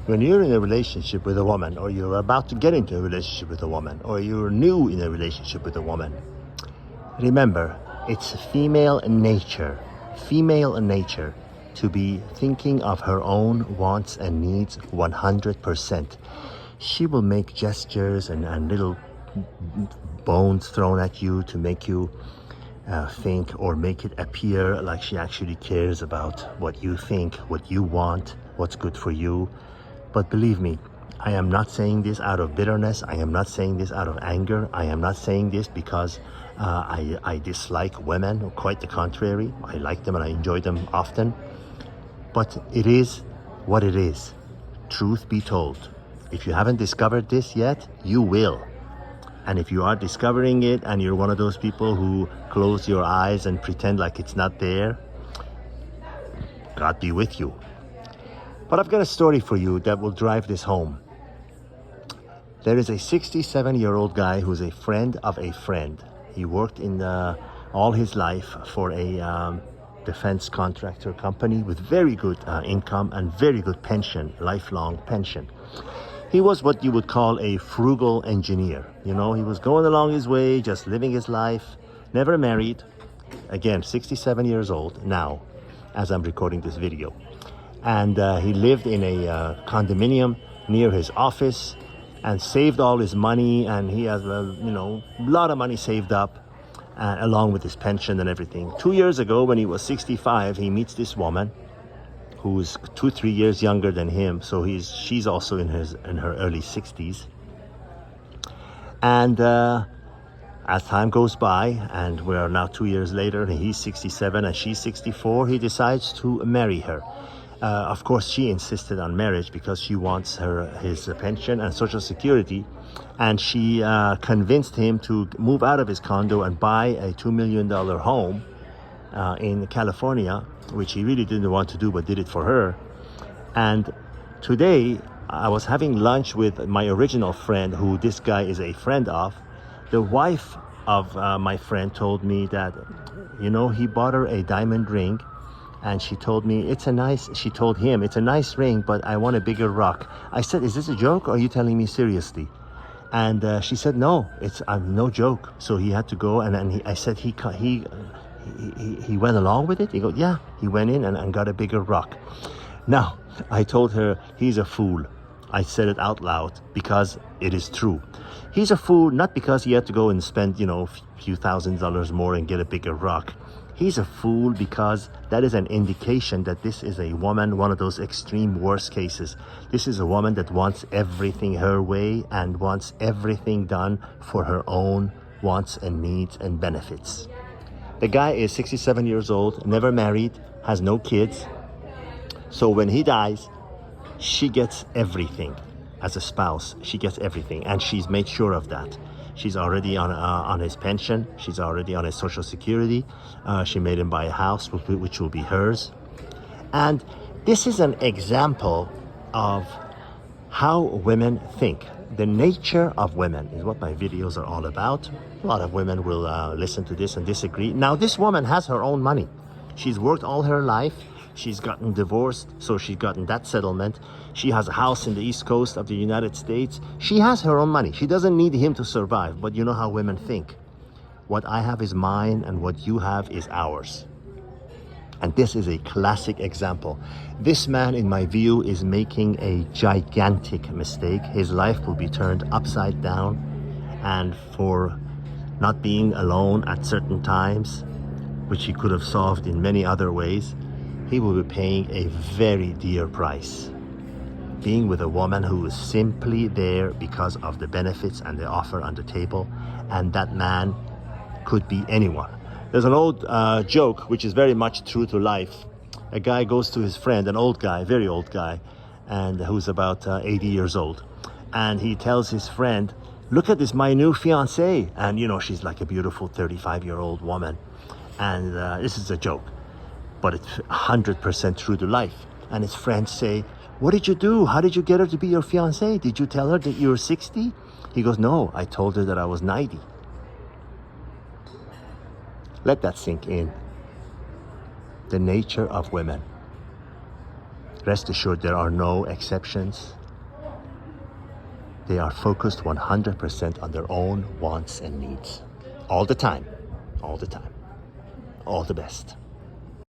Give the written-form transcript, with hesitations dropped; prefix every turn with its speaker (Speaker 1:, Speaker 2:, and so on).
Speaker 1: When you're in a relationship with a woman, or you're about to get into a relationship with a woman, or you're new in a relationship with a woman, remember, it's female nature to be thinking of her own wants and needs 100%. She will make gestures and little bones thrown at you to make you think, or make it appear like she actually cares about what you think, what you want, what's good for you. But believe me, I am not saying this out of bitterness. I am not saying this out of anger. I am not saying this because I dislike women. Quite the contrary. I like them and I enjoy them often. But it is what it is. Truth be told. If you haven't discovered this yet, you will. And if you are discovering it and you're one of those people who close your eyes and pretend like it's not there, God be with you. But I've got a story for you that will drive this home. There is a 67-year-old guy who's a friend of a friend. He worked in all his life for a defense contractor company with very good income and very good pension, lifelong pension. He was what you would call a frugal engineer. You know, he was going along his way, just living his life, never married. Again, 67 years old now, as I'm recording this video. And he lived in a condominium near his office and saved all his money, and he has a lot of money saved up along with his pension and everything. 2 years ago, when he was 65, he meets this woman who's 2-3 years younger than him, so she's also in her early 60s. And as time goes by, and we are now 2 years later, and he's 67 and she's 64, he decides to marry her. Of course, she insisted on marriage because she wants his pension and Social Security, and she convinced him to move out of his condo and buy a $2 million home in California, which he really didn't want to do, but did it for her. And today, I was having lunch with my original friend, who this guy is a friend of. The wife of my friend told me that, he bought her a diamond ring. And she told me, she told him, it's a nice ring, but I want a bigger rock. I said, is this a joke, or are you telling me seriously? And she said, no, it's no joke. So he had to go, and I said, he went along with it? He goes, yeah, he went in and got a bigger rock. Now, I told her, he's a fool. I said it out loud because it is true. He's a fool, not because he had to go and spend, a few $1,000s more and get a bigger rock. He's a fool because that is an indication that this is a woman, one of those extreme worst cases. This is a woman that wants everything her way and wants everything done for her own wants and needs and benefits. The guy is 67 years old, never married, has no kids. So when he dies, she gets everything. As a spouse, she gets everything, and she's made sure of that. She's already on his pension. She's already on his Social Security. She made him buy a house, which will be hers. And this is an example of how women think. The nature of women is what my videos are all about. A lot of women will listen to this and disagree. Now, this woman has her own money. She's worked all her life. She's gotten divorced, so she's gotten that settlement. She has a house in the East Coast of the United States. She has her own money. She doesn't need him to survive, but you know how women think. What I have is mine, and what you have is ours. And this is a classic example. This man, in my view, is making a gigantic mistake. His life will be turned upside down, and for not being alone at certain times, which he could have solved in many other ways, he will be paying a very dear price. Being with a woman who is simply there because of the benefits and the offer on the table, and that man could be anyone. There's an old joke, which is very much true to life. A guy goes to his friend, an old guy, very old guy, and who's about 80 years old. And he tells his friend, look at this, my new fiancée. And she's like a beautiful 35-year-old woman. And this is a joke, but it's 100% true to life. And his friends say, what did you do? How did you get her to be your fiancée? Did you tell her that you were 60? He goes, no, I told her that I was 90. Let that sink in. The nature of women. Rest assured, there are no exceptions. They are focused 100% on their own wants and needs. All the time. All the time. All the best.